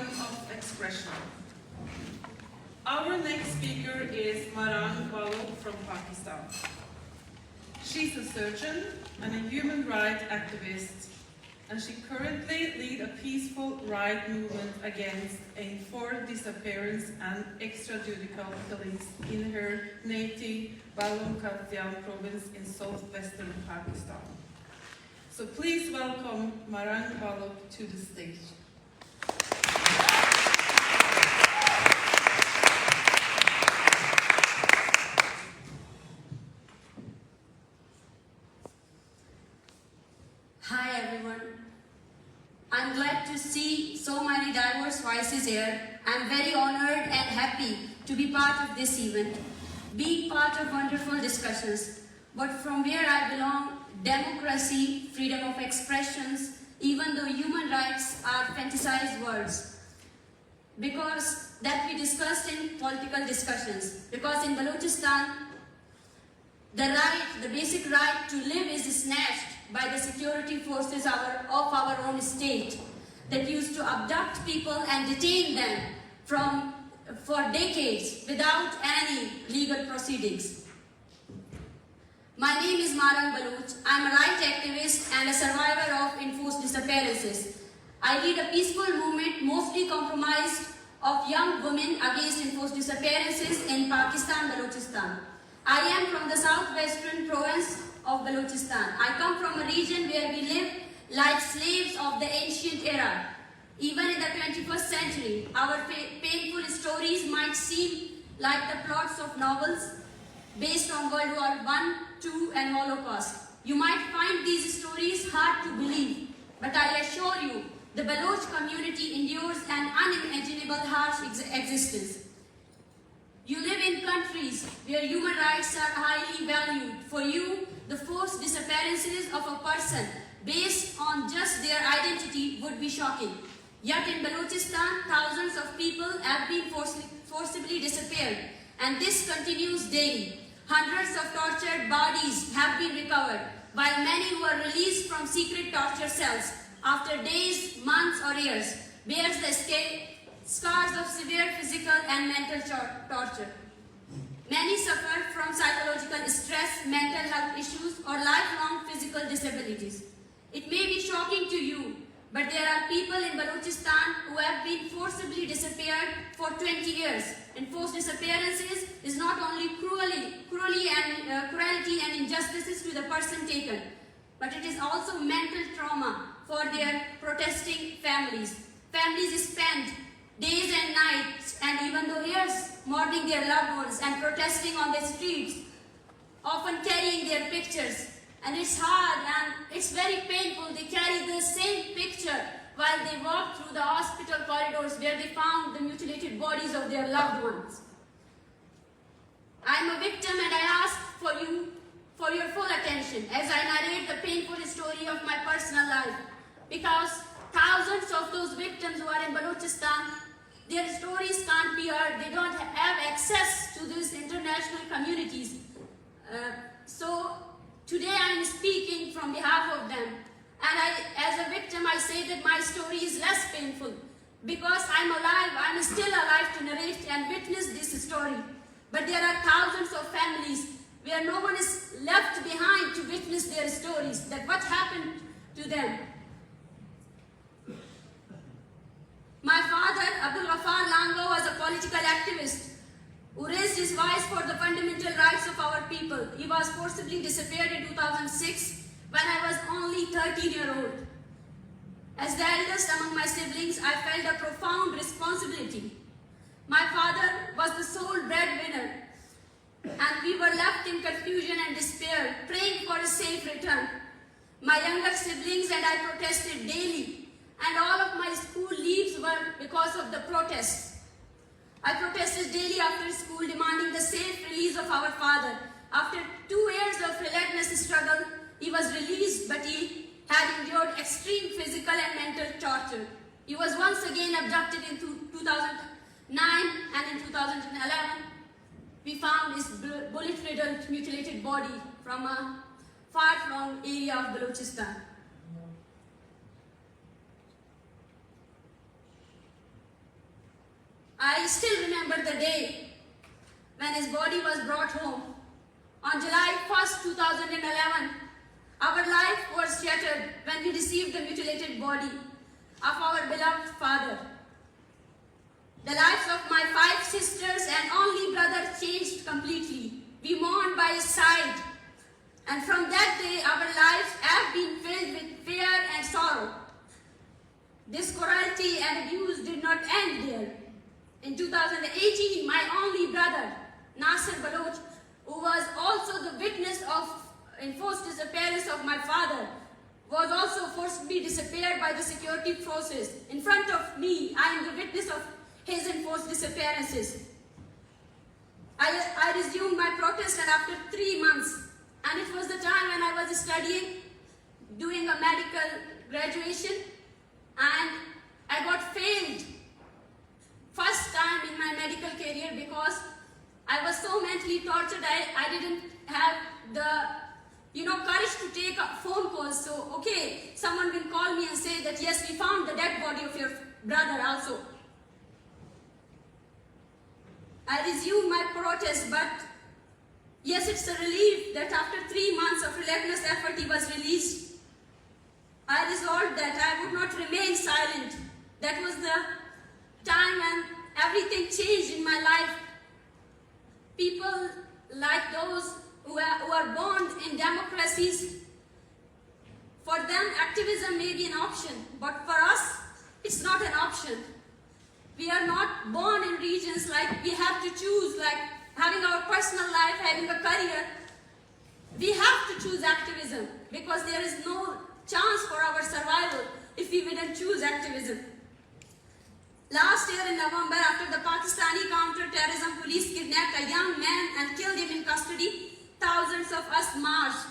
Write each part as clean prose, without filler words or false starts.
freedom of expression. Our next speaker is Marang Balogh from Pakistan. She's a surgeon and a human rights activist, and she currently leads a peaceful right movement against enforced disappearance and extrajudicial killings in her native Balochistan province in southwestern Pakistan. So please welcome Marang Balogh to the stage. Hi everyone. I'm glad to see so many diverse voices here. I'm very honored and happy to be part of this event, being part of wonderful discussions. But from where I belong, democracy, freedom of expressions, even though human rights are fantasized words, because that we discussed in political discussions. Because in Balochistan, the basic right to live is snatched by the security forces of our own state that used to abduct people and detain them for decades without any legal proceedings. My name is Marang Balogh. I'm a right activist and a survivor of enforced disappearances. I lead a peaceful movement mostly comprised of young women against enforced disappearances in Pakistan, Balochistan. I am from the southwestern province of Balochistan. I come from a region where we live like slaves of the ancient era. Even in the 21st century, our painful stories might seem like the plots of novels based on World War I, II and Holocaust. You might find these stories hard to believe, but I assure you, the Baloch community endures an unimaginable harsh existence. You live in countries where human rights are highly valued. For you, the forced disappearances of a person based on just their identity would be shocking. Yet in Balochistan, thousands of people have been forcibly disappeared, and this continues daily. Hundreds of tortured bodies have been recovered, while many who are released from secret torture cells after days, months or years bears the scars of severe physical and mental torture. Many suffer from psychological stress, mental health issues, or lifelong physical disabilities. It may be shocking to you, but there are people in Balochistan who have been forcibly disappeared for 20 years. Enforced disappearances is not only cruelty and injustices to the person taken, but it is also mental trauma for their protesting families. Families spend days and nights and even though years mourning their loved ones and protesting on the streets, often carrying their pictures. And it's hard and it's very painful. They carry the same picture while they walk through the hospital corridors where they found the mutilated bodies of their loved ones. I'm a victim and I ask for your full attention as I narrate the painful story of my personal life, because thousands of those victims who are in Balochistan, their stories can't be heard. They don't have access to these international communities. So today I'm speaking from behalf of them. And as a victim, I say that my story is less painful because I'm alive. I'm still alive to narrate and witness this story. But there are thousands of families where no one is left behind to witness their stories, that what happened to them. My father, Abdul Ghaffar Lango, was a political activist who raised his voice for the fundamental rights of our people. He was forcibly disappeared in 2006 when I was only 13-year-old. As the eldest among my siblings, I felt a profound responsibility. My father was the sole breadwinner, and we were left in confusion and despair, praying for a safe return. My younger siblings and I protested daily, and all of my school leaves were because of the protests. I protested daily after school, demanding the safe release of our father. After 2 years of relentless struggle, he was released, but he had endured extreme physical and mental torture. He was once again abducted in 2009, and in 2011, we found his bullet-riddled, mutilated body from a far-flung area of Balochistan. I still remember the day when his body was brought home. On July 1st, 2011, our life was shattered when we received the mutilated body of our beloved father. The lives of my 5 sisters and only brother changed completely. We mourned by his side. And from that day, our lives have been filled with fear and sorrow. This cruelty and abuse did not end there. In 2018, my only brother, Nasir Baloch, who was also the witness of enforced disappearance of my father, was also forcibly disappeared by the security forces. In front of me, I am the witness of his enforced disappearances. I resumed my protest, and after 3 months, and it was the time when I was studying, doing a medical graduation, and I got failed first time in my medical career because I was so mentally tortured. I didn't have the courage to take a phone call. So okay, someone will call me and say that yes, we found the dead body of your brother also. I resumed my protest, but yes, it's a relief that after 3 months of relentless effort, he was released. I resolved that I would not remain silent. That was the time when everything changed in my life. People like those who are born in democracies, for them activism may be an option, but for us, it's not an option. We are not born in regions like we have to choose, like having our personal life, having a career. We have to choose activism because there is no chance for our survival if we didn't choose activism. Last year in November, after the Pakistani counter-terrorism police kidnapped a young man and killed him in custody, thousands of us marched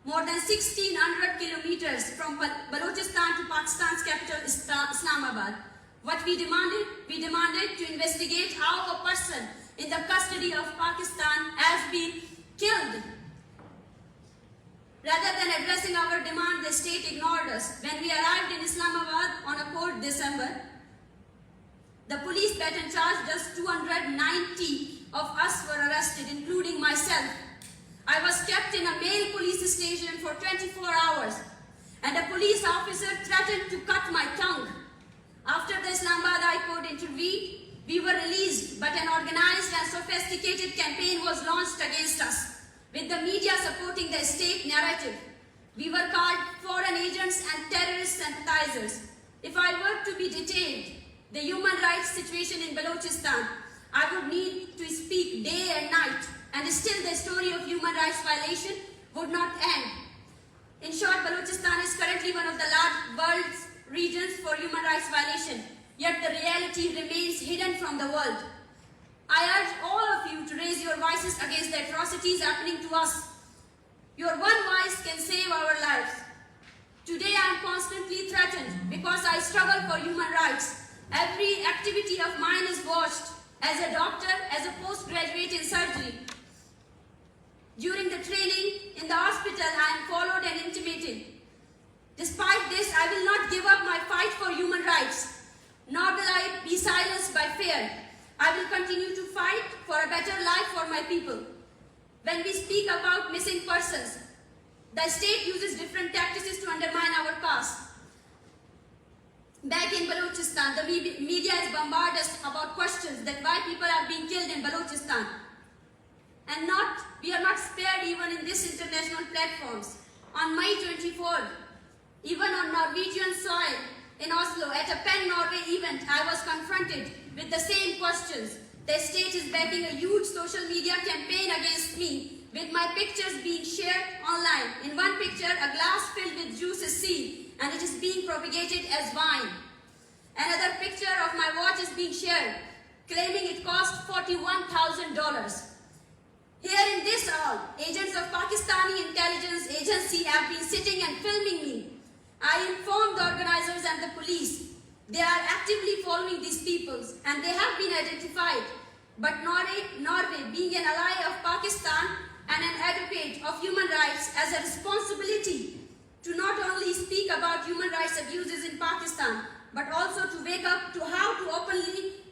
more than 1,600 kilometers from Balochistan to Pakistan's capital, Islamabad. What we demanded to investigate how a person in the custody of Pakistan has been killed. Rather than addressing our demand, the state ignored us. When we arrived in Islamabad on a cold December, the police baton charged us. 290 of us were arrested, including myself. I was kept in a male police station for 24 hours, and a police officer threatened to cut my tongue. After the Islamabad High Court intervened, we were released, but an organized and sophisticated campaign was launched against us, with the media supporting the state narrative. We were called foreign agents and terrorist sympathizers. If I were to be detained, the human rights situation in Balochistan, I would need to speak day and night, and still the story of human rights violation would not end. In short, Balochistan is currently one of the world's regions for human rights violation, yet the reality remains hidden from the world. I urge all of you to raise your voices against the atrocities happening to us. Your one voice can save our lives. Today I am constantly threatened because I struggle for human rights. Every activity of mine is watched. As a doctor, as a postgraduate in surgery. During the training in the hospital, I am followed and intimidated. Despite this, I will not give up my fight for human rights, nor will I be silenced by fear. I will continue to fight for a better life for my people. When we speak about missing persons, the state uses different tactics to undermine our cause. Back in Balochistan, the media is bombarded us about questions that why people are being killed in Balochistan. And we are not spared even in these international platforms. On May 24th, even on Norwegian soil in Oslo, at a PEN Norway event, I was confronted with the same questions. The state is backing a huge social media campaign against me, with my pictures being shared online. In one picture, a glass filled with juice is seen, and it is being propagated as wine. Another picture of my watch is being shared, claiming it cost $41,000. Here in this all, agents of Pakistani intelligence agency have been sitting and filming me. I informed the organizers and the police. They are actively following these peoples, and they have been identified. But Norway, being an ally of Pakistan and an advocate of human rights, has a responsibility to not only speak about human rights abuses in Pakistan, but also to wake up to how to openly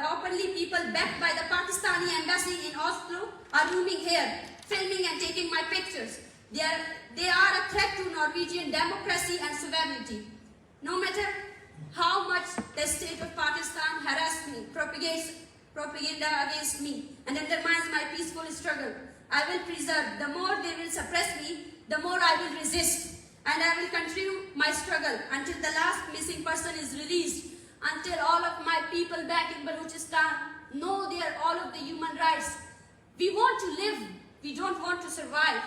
openly people backed by the Pakistani embassy in Oslo are roaming here, filming and taking my pictures. They are a threat to Norwegian democracy and sovereignty. No matter how much the state of Pakistan harasses me, propagates propaganda against me, and undermines my peaceful struggle, I will preserve. The more they will suppress me, the more I will resist. And I will continue my struggle until the last missing person is released, until all of my people back in Balochistan know all of the human rights. We want to live, we don't want to survive.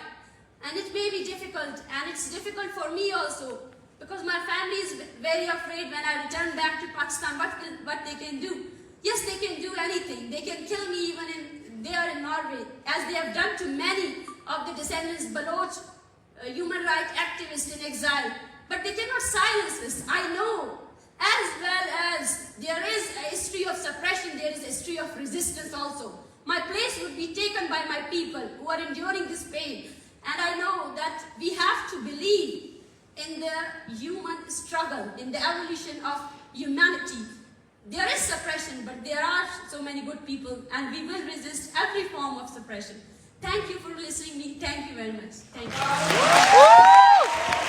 And it may be difficult, and it's difficult for me also, because my family is very afraid when I return back to Pakistan, what they can do. Yes, they can do anything. They can kill me even there in Norway, as they have done to many of the descendants, Baloch, human rights activists in exile. But they cannot silence us. I know, as well as there is a history of suppression, there is a history of resistance also. My place would be taken by my people who are enduring this pain. And I know that we have to believe in the human struggle, in the evolution of humanity. There is suppression, but there are so many good people, and we will resist every form of suppression. Thank you for listening to me. Thank you very much. Thank you.